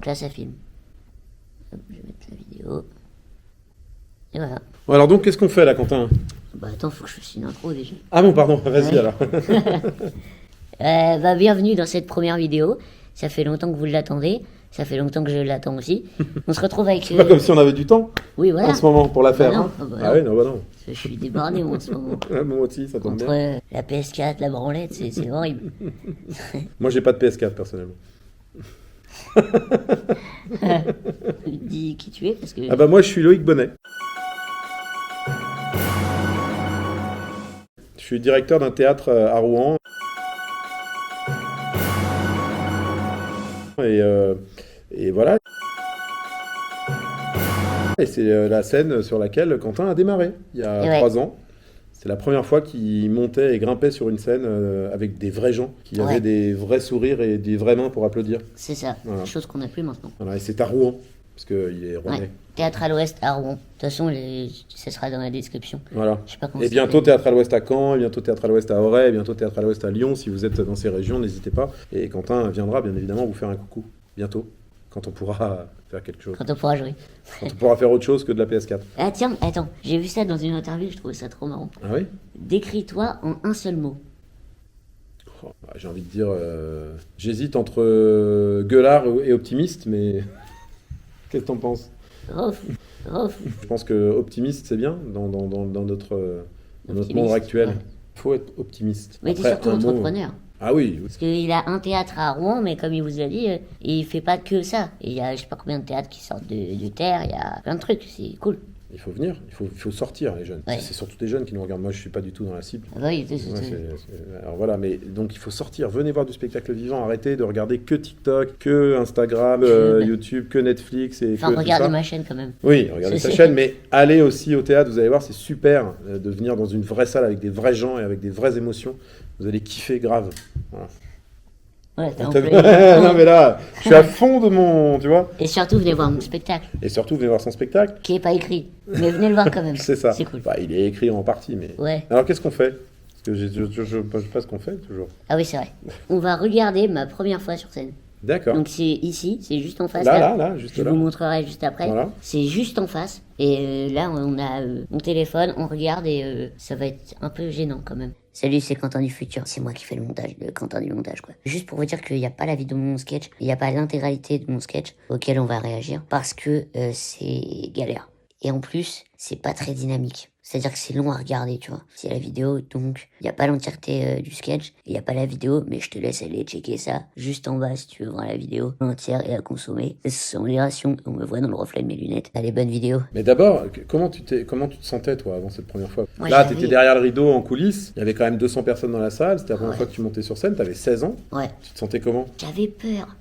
Donc là, ça filme. Hop, je vais mettre la vidéo. Et voilà. Bon, alors donc, qu'est-ce qu'on fait là, Quentin? Bah attends, faut que je fasse une intro déjà. Ah bon, pardon, vas-y alors. Bienvenue dans cette première vidéo. Ça fait longtemps que vous l'attendez. Ça fait longtemps que je l'attends aussi. On se retrouve avec... C'est pas comme si on avait du temps Oui, voilà. en ce moment pour la faire. non, hein. bah Ah oui, non, bah non. Je suis débordé moi en ce moment. Moi aussi, ça tombe Entre bien. la PS4, la branlette, c'est horrible. Moi, j'ai pas de PS4 personnellement. Dis qui tu es parce que... Ah bah moi, je suis Loïc Bonnet. Je suis directeur d'un théâtre à Rouen. Et voilà. Et c'est la scène sur laquelle Quentin a démarré il y a 3 ans. C'est la première fois qu'il montait et grimpait sur une scène avec des vrais gens qui avaient des vrais sourires et des vraies mains pour applaudir. C'est ça, Voilà. chose qu'on n'a plus maintenant. Voilà, et c'est à Rouen, parce qu'il est rouennais. Ouais. Théâtre à l'Ouest à Rouen. De toute façon, ça sera dans la description. Voilà. Je sais pas comment Et ça bientôt s'appelle. Théâtre à l'Ouest à Caen, et bientôt Théâtre à l'Ouest à Auray, et bientôt Théâtre à l'Ouest à Lyon. Si vous êtes dans ces régions, n'hésitez pas. Et Quentin viendra bien évidemment vous faire un coucou. Bientôt, quand on pourra faire quelque chose. Quand on pourra jouer. Quand on pourra faire autre chose que de la PS4. Ah tiens, attends, j'ai vu ça dans une interview, je trouvais ça trop marrant. Ah oui? Décris-toi en un seul mot. Oh, bah, j'ai envie de dire... j'hésite entre gueulard et optimiste, mais... Qu'est-ce que t'en penses? Rof, rof. Je pense que optimiste, c'est bien dans notre Optimiste, monde actuel. ouais. Il faut être optimiste. Mais t'es Après, surtout un mot- entrepreneur. Ah oui, Parce qu'il a un théâtre à Rouen, mais comme il vous a dit, il fait pas que ça. Et il y a je sais pas combien de théâtres qui sortent de terre, il y a plein de trucs, c'est cool. il faut venir, il faut sortir les jeunes. Ouais. C'est surtout des jeunes qui nous regardent. Moi, je suis pas du tout dans la cible. Ah bah oui, Ouais, alors voilà, mais donc il faut sortir, venez voir du spectacle vivant, arrêtez de regarder que TikTok, que Instagram, YouTube, que Netflix et Enfin, que tout regardez ça. ma chaîne quand même. Oui, regardez sa chaîne, mais allez aussi au théâtre, vous allez voir, c'est super de venir dans une vraie salle avec des vrais gens et avec des vraies émotions. Vous allez kiffer grave. Voilà. Ouais, t'es en T'as- plein- non mais là, je suis à fond de mon, tu vois. Et surtout, venez voir mon spectacle, Et surtout, venez voir son spectacle. qui est pas écrit. Mais venez le voir quand même. C'est ça. C'est cool. Bah, il est écrit en partie, mais. Ouais. Alors qu'est-ce qu'on fait? Parce que je sais pas ce qu'on fait toujours. Ah oui, c'est vrai. On va regarder ma première fois sur scène. D'accord. Donc c'est ici, c'est juste en face. Là, juste Je là. vous montrerai juste après. Voilà. C'est juste en face. Et là, on a mon téléphone, on regarde et ça va être un peu gênant quand même. Salut, c'est Quentin du futur. C'est moi qui fais le montage, le Quentin du montage, quoi. Juste pour vous dire qu'il n'y a pas la vidéo de mon sketch, il n'y a pas l'intégralité de mon sketch auquel on va réagir parce que c'est galère. Et en plus, c'est pas très dynamique. C'est-à-dire que c'est long à regarder, tu vois. C'est la vidéo, donc il n'y a pas l'entièreté du sketch, il n'y a pas la vidéo, mais je te laisse aller checker ça juste en bas si tu veux voir la vidéo entière et à consommer. Ce sont les rations, on me voit dans le reflet de mes lunettes. Allez, bonne vidéo. Mais d'abord, comment tu te sentais toi avant cette première fois? Moi, Là, j'avais- t'étais derrière le rideau en coulisses. Il y avait quand même 200 personnes dans la salle. C'était la première Ouais. fois que tu montais sur scène. T'avais 16 ans. Ouais. Tu te sentais comment? J'avais peur.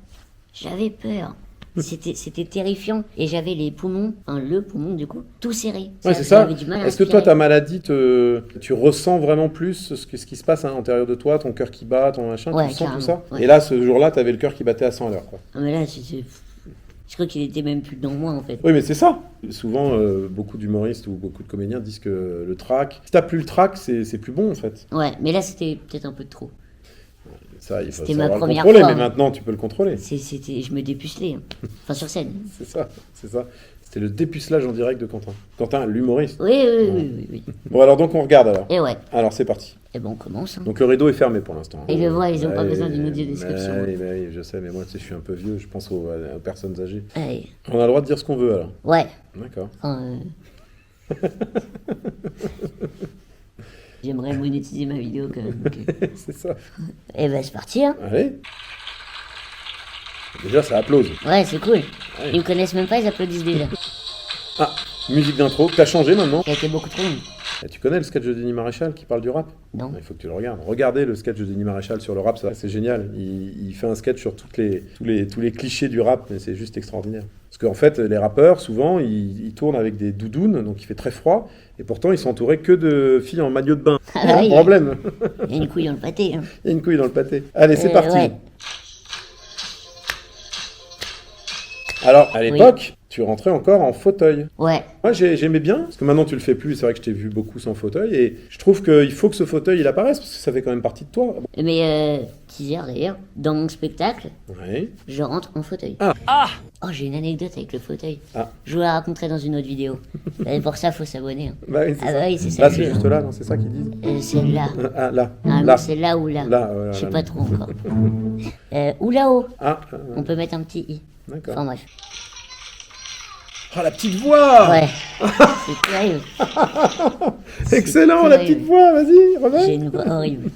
C'était terrifiant. Et j'avais les poumons, enfin le poumon du coup, tout serré. Ouais, c'est ça. J'avais du mal à Est-ce que toi, respirer. ta maladie, tu ressens vraiment plus ce qui se passe à l'intérieur de toi, ton cœur qui bat, ton machin, Ouais, tu sens tout ça? carrément, ouais. Et là, ce jour-là, t'avais le cœur qui battait à 100 à l'heure, quoi. Ah mais là, je crois qu'il était même plus dans moi en fait. Oui, mais c'est ça. Souvent, beaucoup d'humoristes ou beaucoup de comédiens disent que le trac, si t'as plus le trac, c'est plus bon en fait. Ouais, mais là c'était peut-être un peu de trop. Ça, il faut C'était ma savoir le première contrôler, fois. mais maintenant tu peux le contrôler. Je me dépucelais. Hein. Enfin sur scène. C'est ça, c'est ça. C'était le dépucelage en direct de Quentin. Quentin, l'humoriste. Oui. Bon, alors donc on regarde alors. Et ouais. Alors c'est parti. Et ben on commence. Hein. Donc le rideau est fermé pour l'instant. Ils le voient, ils ont pas Ouais, besoin d'une audio description. Oui, je sais, mais moi tu sais, je suis un peu vieux, je pense aux personnes âgées. Allez. On a le droit de dire ce qu'on veut alors. Ouais. D'accord. Enfin, J'aimerais monétiser ma vidéo quand même. Ok. C'est ça. Et ben c'est parti. Hein. Allez. Déjà, ça applause. Ouais, c'est cool. Ils me connaissent même pas, ils applaudissent déjà. Ah, musique d'intro, que t'as changé maintenant. Ça a été beaucoup trop long. Et tu connais le sketch de Denis Maréchal qui parle du rap? Non. Il faut que tu le regardes. Regardez le sketch de Denis Maréchal sur le rap, ça, c'est génial. Il fait un sketch sur tous les clichés du rap, mais c'est juste extraordinaire. Parce qu'en fait, les rappeurs, souvent, ils tournent avec des doudounes, donc il fait très froid, et pourtant, ils sont entourés que de filles en maillot de bain. Ah bah oui. Problème. Il y a une couille dans le pâté. Hein. Il y a une couille dans le pâté. Allez, c'est parti. Ouais. Alors, à l'époque, tu rentrais encore en fauteuil. Ouais. Moi, j'aimais bien, parce que maintenant tu le fais plus, c'est vrai que je t'ai vu beaucoup sans fauteuil, et je trouve qu'il faut que ce fauteuil il apparaisse, parce que ça fait quand même partie de toi. Mais teaser d'ailleurs, dans mon spectacle, Ouais. je rentre en fauteuil. Ah. Oh, j'ai une anecdote avec le fauteuil. Ah. Je vous la raconterai dans une autre vidéo. Et pour ça, faut s'abonner. Hein. Bah oui, c'est Ah ça. bah oui, c'est ça. Là, le c'est jeu, juste hein. là, non, c'est ça qu'ils disent. Celle-là. Ah, là. Ah, Là. c'est là ou là. Là, voilà, Je sais là. pas trop encore. Ou là-haut. Ah, On peut mettre un petit i. d'accord. Enfin bref. Oh, la petite voix. Ouais. C'est terrible. Excellent, c'est la terrible. petite voix, vas-y, J'ai remets. une voix horrible.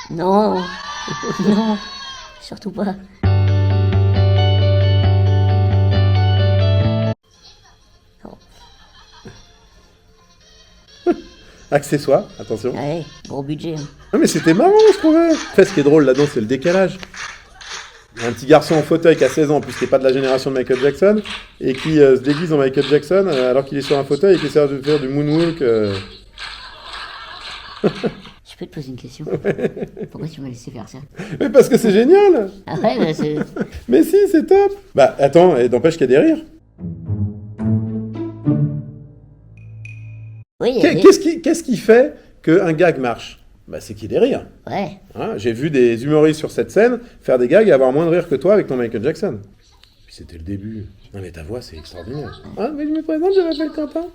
Non. Non. Surtout pas. Accessoire, attention. Ouais, gros budget. Hein. Non, mais c'était marrant, je trouvais. En fait, ce qui est drôle là-dedans, c'est le décalage. Il y a un petit garçon en fauteuil qui a 16 ans, puisqu'il n'est pas de la génération de Michael Jackson, et qui se déguise en Michael Jackson alors qu'il est sur un fauteuil et qui essaie de faire du moonwalk. Je peux te poser une question? Pourquoi tu m'as laissé faire ça? Mais parce que c'est génial. Ah ouais, bah c'est... Mais si, c'est top. Bah attends, et n'empêche qu'il y a des rires. Oui, il y a des- Qu'est-ce qui fait qu'un gag marche? Bah c'est qu'il y ait des rires. Ouais. Hein, j'ai vu des humoristes sur cette scène faire des gags et avoir moins de rire que toi avec ton Michael Jackson. Puis c'était le début. Non mais ta voix c'est extraordinaire. Ah mais je me présente, je m'appelle Quentin.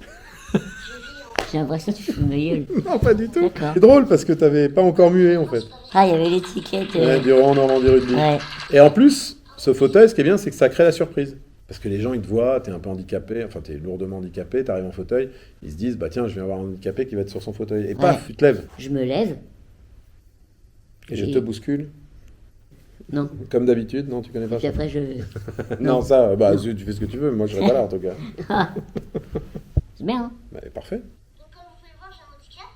J'ai l'impression que tu fous de ma gueule. Non pas du tout. D'accord. C'est drôle parce que t'avais pas encore mué en fait. Ah, il y avait l'étiquette. Ouais, du rond Normandie Rugby. Ouais. Et en plus, ce fauteuil, ce qui est bien, c'est que ça crée la surprise. Parce que les gens, ils te voient, t'es un peu handicapé, enfin t'es lourdement handicapé, t'arrives en fauteuil, ils se disent, bah tiens, je vais avoir un handicapé qui va être sur son fauteuil. Et paf, tu te lèves. Je me lève. Et je Et- te bouscule. Non. Comme d'habitude, non, tu connais pas Puis ça. après, je... Non, ça, bah zut, tu fais ce que tu veux, moi je serai pas là en tout cas. C'est bien, hein? Bah, parfait. Donc, comme vous pouvez le voir, j'ai un handicap.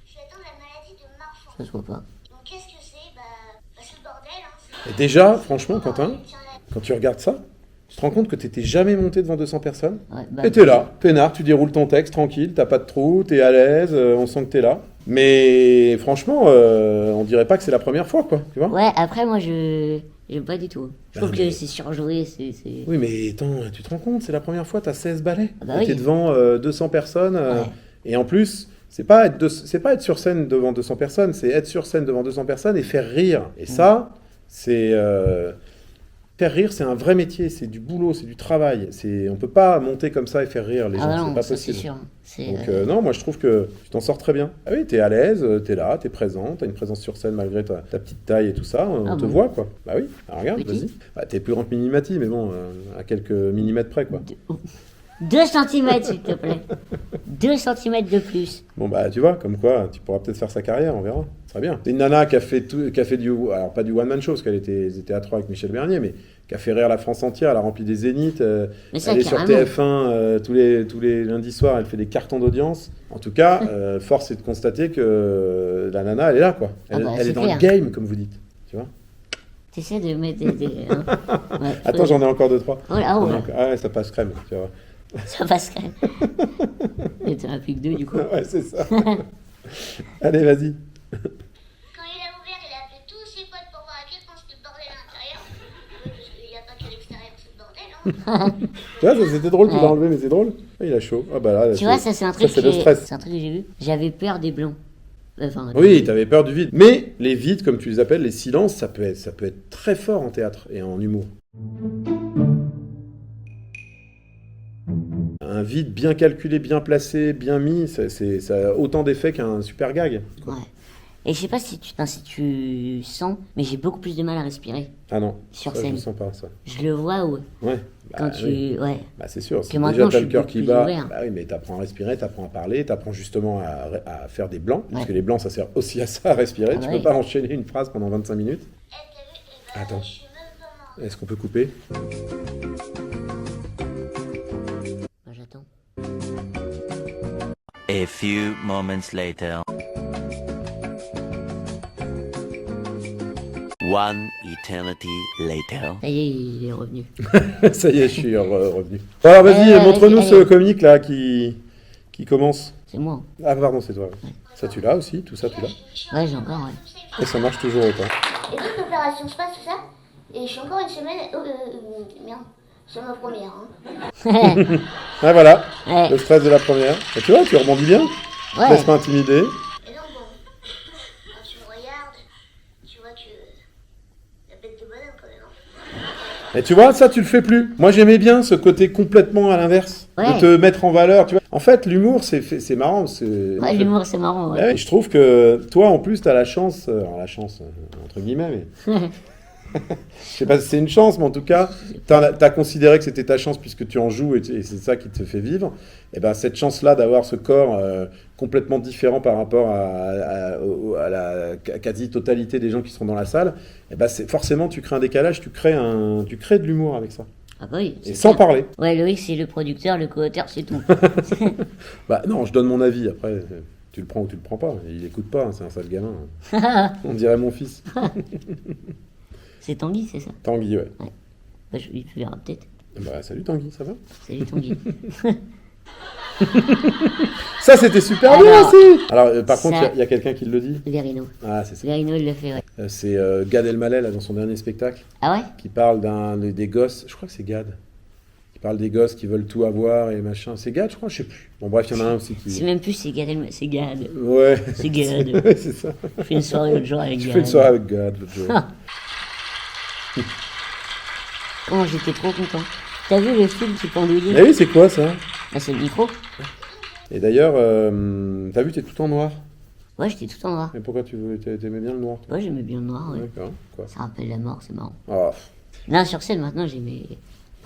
Je suis atteint de la maladie de Marfan. Ça se voit pas. Donc, qu'est-ce que c'est? C'est le bordel. Hein. Et déjà, franchement, Quentin, Tiens, quand tu regardes ça, tu te rends compte que t'étais jamais monté devant 200 personnes. Ouais, bah... Et t'es là, peinard, tu déroules ton texte tranquille, t'as pas de trou, t'es à l'aise, on sent que t'es là. Mais franchement, on dirait pas que c'est la première fois, quoi, tu vois. Ouais, après, moi, je... J'aime pas du tout. Je trouve Ah, mais- que c'est surjoué, c'est... Oui, mais attends, tu te rends compte, c'est la première fois, t'as 16 ballets. Ah bah Et oui. t'es devant 200 personnes. Ouais. Et en plus, c'est pas être sur scène devant 200 personnes, c'est être sur scène devant 200 personnes et faire rire. Et ça, c'est... faire rire, c'est un vrai métier, c'est du boulot, c'est du travail. On peut pas monter comme ça et faire rire les gens, Ah bah c'est non, pas ça c'est possible. sûr. C'est... Donc non, moi je trouve que tu t'en sors très bien. Ah oui, t'es à l'aise, t'es là, t'es présent, t'as une présence sur scène malgré ta petite taille et tout ça, on Ah te bon voit quoi. Bah oui, alors, regarde, Petit. vas-y. Bah, t'es plus grand que Minimati, mais bon, à quelques millimètres près quoi. 2 cm, s'il te plaît. 2 cm de plus. Bon bah tu vois, comme quoi, tu pourras peut-être faire sa carrière, on verra. Ce serait bien. C'est une nana qui a fait du, alors pas du one man show parce qu'elle était à 3 avec Michel Bernier, mais qui a fait rire la France entière. Elle a rempli des zéniths. Mais ça, Elle est sur carrément. TF1 tous les lundis soirs. Elle fait des cartons d'audience. En tout cas, force est de constater que la nana, elle est là quoi. Ah bah, Elle c'est est dans clair. le game, comme vous dites. Tu vois. T'essaies de mettre des... hein. Ouais, Attends, faut- j'en ai encore 2-3. Oh là, oh là. Ah ouais, ça passe crème. Tu vois. Ça passerait. Et t'en as plus que 2 du coup. Ouais, c'est ça. Allez, vas-y. Quand il a ouvert, il a appelé tous ses potes pour voir à quel point c'était le bordel à l'intérieur. Parce qu'il n'y a pas qu'à l'extérieur, c'est le bordel. Hein. Tu vois, ça, c'était drôle, tu Ouais. l'as enlevé, mais c'est drôle. Ah, il a chaud. Ah bah là, Tu vois, ça c'est un truc c'est le que- stress. c'est un truc que j'ai vu. J'avais peur des blancs. Enfin, Oui, t'avais peur du vide. Mais les vides, comme tu les appelles, les silences, ça peut être très fort en théâtre et en humour. Un vide bien calculé, bien placé, bien mis, ça a autant d'effet qu'un super gag. Ouais. Et je sais pas si tu sens, mais j'ai beaucoup plus de mal à respirer Ah non, sur ça, je scène. ne sens pas ça. Je le vois où Ouais. quand bah, tu... oui. Ouais. Bah c'est sûr, si maintenant, déjà t'as je le suis cœur beaucoup qui plus bat, ouvert. bah oui, mais t'apprends à respirer, t'apprends à parler, t'apprends justement à faire des blancs, parce Ouais. que les blancs ça sert aussi à ça, à respirer. Ah Tu Eh, ouais. peux pas enchaîner une phrase pendant 25 minutes. t'as vu? Eh ben, Attends. je suis même pas mort. Est-ce qu'on peut couper? Moi, j'attends. A few moments later. One eternity later. Ça y est, il est revenu. Ça y est, je suis revenu. Bon, alors vas-y, Vas-y, montre-nous allez. ce comique là qui commence. C'est moi. Ah pardon, c'est toi. Ça tu l'as aussi, tout ça tu l'as. Ouais, j'ai encore, ouais. Et ça marche toujours autant. Et donc l'opération se passe, tout ça. Et je suis encore une semaine. Merde, c'est ma première. Hein. Ah voilà, Ouais. le stress de la première. Et tu vois, tu rebondis bien. Ouais. Laisse pas intimider. Et donc bon, quand tu me regardes, tu vois que. La bête de bonhomme quand même. Hein. Et tu vois, ça, tu le fais plus. Moi, j'aimais bien ce côté complètement à l'inverse. Ouais. De te mettre en valeur, tu vois. En fait, l'humour, c'est marrant. Ouais, l'humour, c'est marrant. Ouais. Ouais, je trouve que toi, en plus, t'as la chance, entre guillemets, mais je sais pas si c'est une chance, mais en tout cas, t'as considéré que c'était ta chance puisque tu en joues et c'est ça qui te fait vivre. Et ben cette chance-là d'avoir ce corps complètement différent par rapport à la quasi-totalité des gens qui seront dans la salle, et ben forcément tu crées un décalage, tu crées de l'humour avec ça. Ah bah oui. Et c'est sans clair. parler. Ouais, Loïc, c'est le producteur, le co-auteur, c'est tout. Bah non, je donne mon avis. Après, tu le prends ou tu le prends pas. Il écoute pas, hein, c'est un sale gamin. On dirait mon fils. C'est Tanguy, c'est ça? Tanguy, ouais. Bah, je lui verra peut-être. Bah salut Tanguy, ça va? Salut Tanguy. Ça, c'était super Alors, bien aussi. Alors, par ça- contre, il y a quelqu'un qui le dit. Verino. Ah, c'est ça. Verino, il l'a fait, ouais. C'est Gad Elmaleh, là, dans son dernier spectacle, Ah ouais? qui parle des gosses. Je crois que c'est Gad. Qui parle des gosses qui veulent tout avoir et machin. C'est Gad, je crois, je sais plus. Bon, bref, il y en a un aussi C'est qui. même plus, c'est Gad Elmaleh, c'est Gad. Ouais. C'est Gad. Ouais, c'est ça. On fait une soirée l'autre jour avec Je Gad. fais une soirée avec Gad l'autre jour. Oh, j'étais trop content. T'as vu le film qui pendouillait? Mais oui, c'est quoi ça? Ah, c'est le micro? Et d'ailleurs, t'as vu, t'es tout en noir. Ouais, j'étais tout en noir. Mais pourquoi t'aimais bien le noir, toi? Ouais, j'aimais bien le noir, ouais. D'accord. Quoi? Ça rappelle la mort, c'est marrant. Ah. Là, sur scène, maintenant, j'ai mes...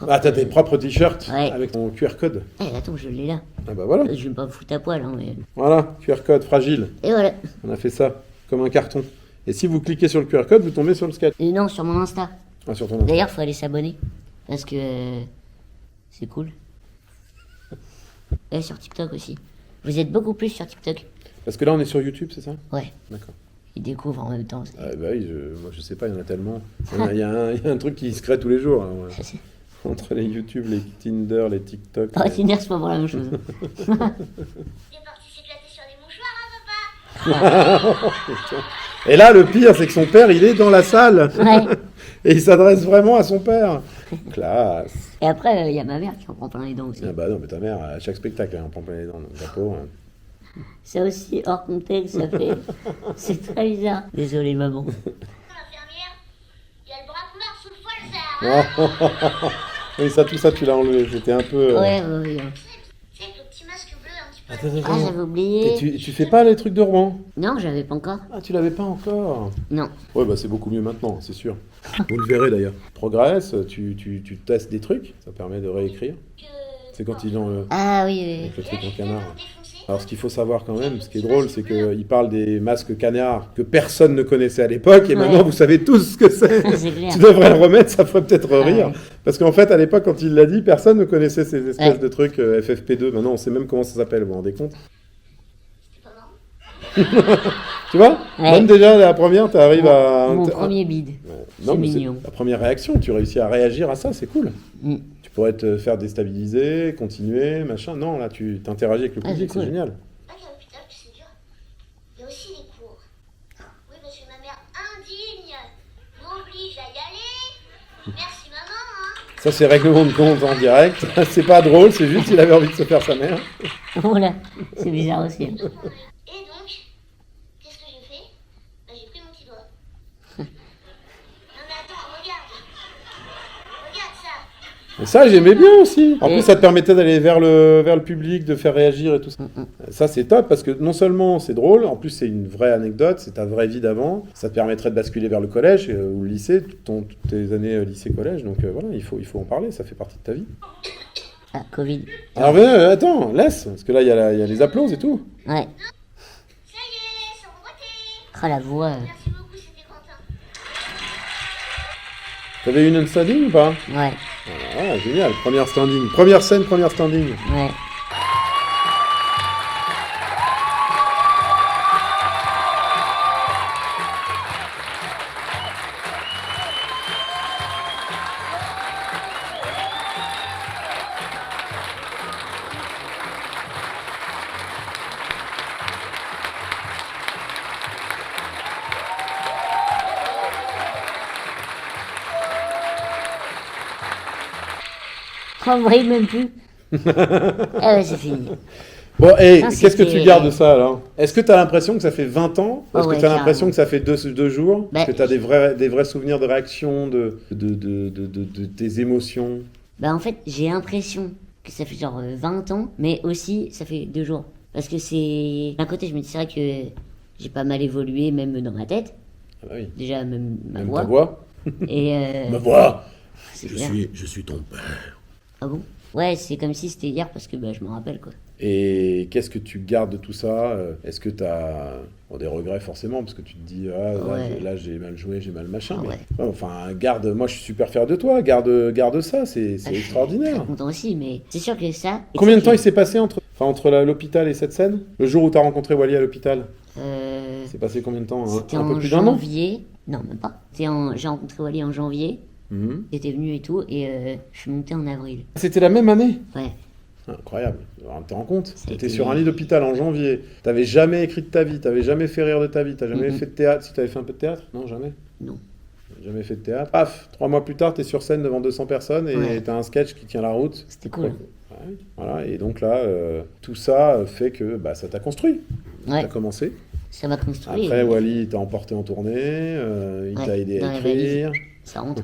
Ah, t'as tes propres t-shirts Ouais. avec ton QR code. Eh, attends, je l'ai là. Ah bah voilà. Je vais pas me foutre à poil, hein, mais... Voilà, QR code fragile. Et voilà. On a fait ça, comme un carton. Et si vous cliquez sur le QR code, vous tombez sur le sketch. Et non, sur mon Insta. Ah, sur ton D'ailleurs, faut aller s'abonner. Parce que... c'est cool. Et sur TikTok aussi. Vous êtes beaucoup plus sur TikTok. Parce que là, on est sur YouTube, c'est ça? Ouais. D'accord. Ils découvrent en même temps. Ah, bah oui, moi je sais pas, il y en a tellement. Il y a un truc qui se crée tous les jours. Hein, ouais. Ça, c'est... Entre les YouTube, les Tinder, les TikTok. Pas Tinder, c'est pas vraiment la même chose. Il est parti s'éclater sur des mouchoirs, hein, papa? Et là, le pire, c'est que son père, il est dans la salle. Ouais. Et il s'adresse vraiment à son père. Classe. Et après, il y a ma mère qui en prend plein les dents aussi. Ah bah non, mais ta mère, à chaque spectacle, elle en prend plein les dents. Donc, la pauvre, hein. Ça aussi, hors contexte, ça fait... c'est très bizarre. Désolé, maman. L'infirmière, il y a le braquemar sous le foie, ça. Oui, ça, tout ça, tu l'as enlevé. C'était un peu. Ouais, ouais, ouais. Tu sais, avec le petit masque bleu un petit peu. Attends, Ah, j'avais oublié. Et tu fais pas les trucs de Rouen? Non, j'avais pas encore. Ah, tu l'avais pas encore? Non. Ouais, bah c'est beaucoup mieux maintenant, c'est sûr. Vous le verrez d'ailleurs. Progresse, tu testes des trucs, ça permet de réécrire. C'est quand ils ont Ah oui, oui. avec le truc en Tellement canard. défoncé. Alors ce qu'il faut savoir quand même, ce qui est drôle, c'est qu'ils parlent des masques canards que personne ne connaissait à l'époque, et maintenant Ouais. vous savez tous ce que c'est. C'est clair. Tu devrais le remettre, ça ferait peut-être rire. ouais. Parce qu'en fait, à l'époque, quand il l'a dit, personne ne connaissait ces espèces Ouais. de trucs FFP2. Maintenant, on sait même comment ça s'appelle, vous vous rendez compte? C'était pas marrant. Tu vois? Ouais. Même déjà, la première, tu arrives à... Mon premier bide. Ouais. C'est mais mignon. la première réaction, tu réussis à réagir à ça, c'est cool. Mm. Tu pourrais te faire déstabiliser, continuer, machin. Non, là, tu t'interagis avec le Ah, public, c'est c'est cool. génial. Pas qu'à l'hôpital que c'est dur. Il y a aussi les cours. Oui, parce que ma mère indigne m'oblige à y aller. Merci maman, hein. Ça, c'est règlement de compte en direct. C'est pas drôle, c'est juste qu'il avait envie de se faire sa mère. Voilà. C'est bizarre aussi. Et donc, qu'est-ce que j'ai fait? Bah, j'ai pris mon petit doigt. Non mais attends, regarde. Regarde ça. Et ça, j'aimais bien aussi. En Et- plus, ça te permettait d'aller vers le public, de faire réagir et tout ça. Ça, c'est top parce que non seulement c'est drôle, en plus, c'est une vraie anecdote, c'est ta vraie vie d'avant. Ça te permettrait de basculer vers le collège ou le lycée, toutes tes années lycée-collège. Donc voilà, il faut en parler, ça fait partie de ta vie. Ah, Covid. Alors, attends, laisse, parce que là, il y a les applauses et tout. Ouais. Ça y est, c'est emboîté. Ah, la voix. Merci beaucoup, c'était Quentin. T'avais une standing ou pas? Ouais. Ah, génial, première standing. Première scène, première standing. Ouais. On brille même plus. Ah ouais, c'est fini. Bon, et Non, qu'est-ce que tu c'était- gardes de ça alors? Est-ce que tu as l'impression que ça fait 20 ans? Est-ce Oh, que ouais, tu as l'impression carrément. que ça fait deux jours? Bah, Est-ce que tu as des vrais souvenirs de réaction, de tes émotions? Bah en fait, j'ai l'impression que ça fait genre 20 ans, mais aussi ça fait 2 jours. Parce que c'est... D'un côté, je me dis, c'est vrai que j'ai pas mal évolué, même dans ma tête. Ah bah oui. Déjà, même ma Même voix. ta voix? Et Ma voix! c'est clair. Je suis ton père. Ah bon? Ouais, c'est comme si c'était hier parce que bah, je me rappelle quoi. Et qu'est-ce que tu gardes de tout ça? Est-ce que tu as des regrets forcément? Parce que tu te dis, ah, Ouais. là j'ai mal joué, j'ai mal machin. Ah mais, ouais. enfin, garde, moi je suis super fier de toi, garde ça, c'est Ah, je suis extraordinaire. très content aussi, mais c'est sûr que ça... Combien de temps il c'est s'est passé entre l'hôpital et cette scène? Le jour où tu as rencontré Wally à l'hôpital? C'est passé combien de temps? C'était Un peu en plus d'un an? janvier. Non, même pas. J'ai rencontré Wally en janvier. Mhm. Il était venu et tout, et je suis monté en avril. C'était la même année? Ouais. Incroyable. Alors, tu te rends compte? Ça a Tu étais été- sur un lit d'hôpital en janvier. T'avais jamais écrit de ta vie, t'avais jamais fait rire de ta vie, t'as jamais Mhm. fait de théâtre. Si t'avais fait un peu de théâtre? Non, jamais. Non. Jamais fait de théâtre. Paf, 3 mois plus tard, t'es sur scène devant 200 personnes et Ouais. t'as un sketch qui tient la route. C'était cool. Ouais, voilà. Et donc là, tout ça fait que bah, ça t'a construit. Ouais. T'as commencé. Ça m'a construit. Après, et Wally t'a emporté en tournée, il Ouais, t'a aidé dans à les écrire. Ça rentre.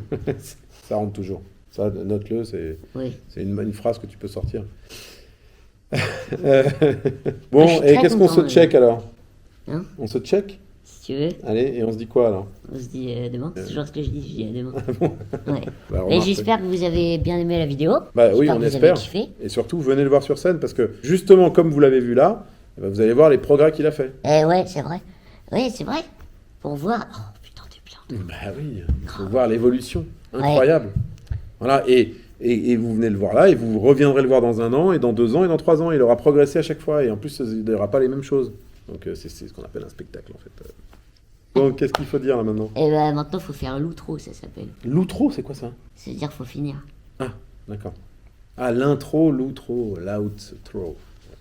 Ça rentre toujours. Ça, note-le, c'est Oui. une phrase que tu peux sortir. Bon, Je suis et très qu'est-ce qu'on se content, check alors? Hein? On se check? Si tu veux, Allez, et on se dit quoi alors? on se dit demain. C'est toujours ce que je dis à demain. Ouais. Bah, Mais remarque, j'espère que vous avez bien aimé la vidéo. Bah oui, J'espère on que vous espère. avez kiffé. Et surtout, venez le voir sur scène parce que justement, comme vous l'avez vu là, eh ben, vous allez voir les progrès qu'il a fait. Ouais, c'est vrai. Oui, c'est vrai. Pour voir. Oh putain, t'es bien. Bah oui, il faut voir l'évolution. Incroyable. Voilà, et vous venez le voir là, et vous reviendrez le voir dans 1 an, et dans 2 ans, et dans 3 ans. Il aura progressé à chaque fois, et en plus, il n'aura pas les mêmes choses. Donc c'est ce qu'on appelle un spectacle en fait. Donc qu'est-ce qu'il faut dire là maintenant? Et bah maintenant, faut faire l'outro, ça s'appelle. L'outro, c'est quoi ça? C'est-à-dire, faut finir. Ah, d'accord. Ah, l'intro, l'outro, l'outro.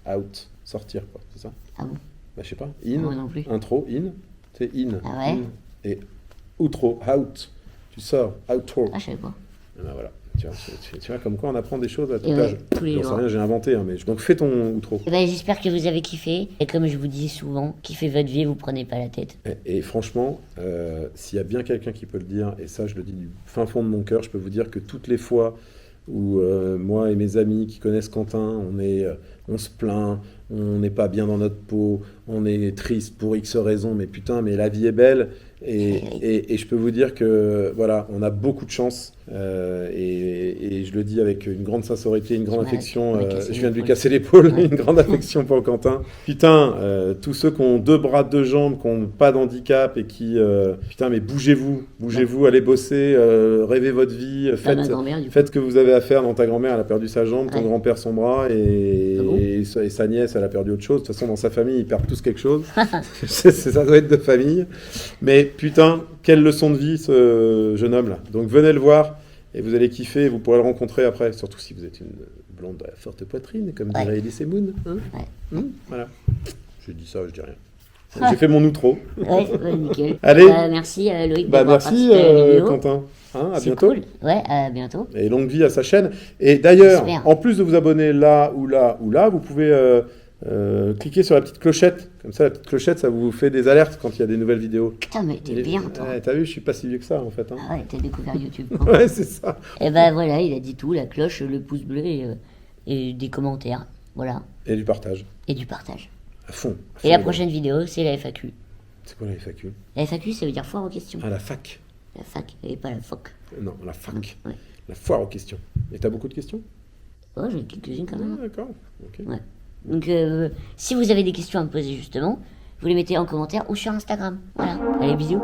Out, sortir quoi, c'est ça? Ah bon? Bah je sais pas. In, Moi non plus. intro, in, c'est in. Ah ouais? In. Et outro, out. Tu sors, outro. Ah, je savais pas. Ah bah voilà. Tu vois, comme quoi on apprend des choses à tout Et ouais, âge. tous les J'en sais jours. rien, j'ai inventé, hein, mais donc fais ton outro. Et ben, j'espère que vous avez kiffé. Et comme je vous dis souvent, kiffez votre vie, vous prenez pas la tête. Et franchement, s'il y a bien quelqu'un qui peut le dire, et ça je le dis du fin fond de mon cœur, je peux vous dire que toutes les fois où moi et mes amis qui connaissent Quentin, on se plaint, on n'est pas bien dans notre peau, on est triste pour X raisons, mais putain, mais la vie est belle. Et je peux vous dire que voilà, on a beaucoup de chance. Et je le dis avec une grande sincérité, une grande Ouais, affection. on m'a cassé Je viens de lui l'épaule. casser l'épaule, Ouais. une grande affection pour Quentin. Putain, tous ceux qui ont 2 bras, 2 jambes, qui n'ont pas d'handicap et qui. Putain, mais bougez-vous, allez bosser, rêvez votre vie, Ah, ma grand-mère, du coup. faites ce que vous avez à faire dans ta grand-mère. Elle a perdu sa jambe, ton Ouais. grand-père son bras, et, Ah bon et sa nièce, elle a perdu autre chose. De toute façon, dans sa famille, ils perdent tous quelque chose. Ça doit être de famille. Mais putain, quelle leçon de vie ce jeune homme là. Donc venez le voir et vous allez kiffer, vous pourrez le rencontrer après, surtout si vous êtes une blonde à forte poitrine, comme Ouais. dirait Elise Moon. Hein. Ouais. Voilà. Je dis ça, je dis rien. J'ai fait mon outro. Ouais, ouais, nickel. Allez. Merci Loïc Bah d'avoir merci participé à la vidéo. Quentin. Hein, à C'est bientôt. cool. Ouais, à bientôt. Et longue vie à sa chaîne. Et d'ailleurs, J'espère. en plus de vous abonner là ou là ou là, vous pouvez cliquer sur la petite clochette. Comme ça, la petite clochette, ça vous fait des alertes quand il y a des nouvelles vidéos. Putain, mais t'es Et- bien, toi. Ouais, t'as vu, je suis pas si vieux que ça en fait. Hein. Ah ouais, t'as découvert YouTube. Ouais, c'est ça. Et ben voilà, il a dit tout, la cloche, le pouce bleu et des commentaires. Voilà. Et du partage. Et du partage. À fond. Et la prochaine vidéo, c'est la FAQ. C'est quoi la FAQ? La FAQ, ça veut dire foire aux questions. Ah, la fac. La fac, et pas la foc. Non, la fac. Ouais. La foire aux questions. Et t'as beaucoup de questions? Oh, j'en ai quelques-unes quand Ah, même. d'accord. Ok. Ouais. Donc, si vous avez des questions à me poser justement, vous les mettez en commentaire ou sur Instagram. Voilà. Allez, bisous.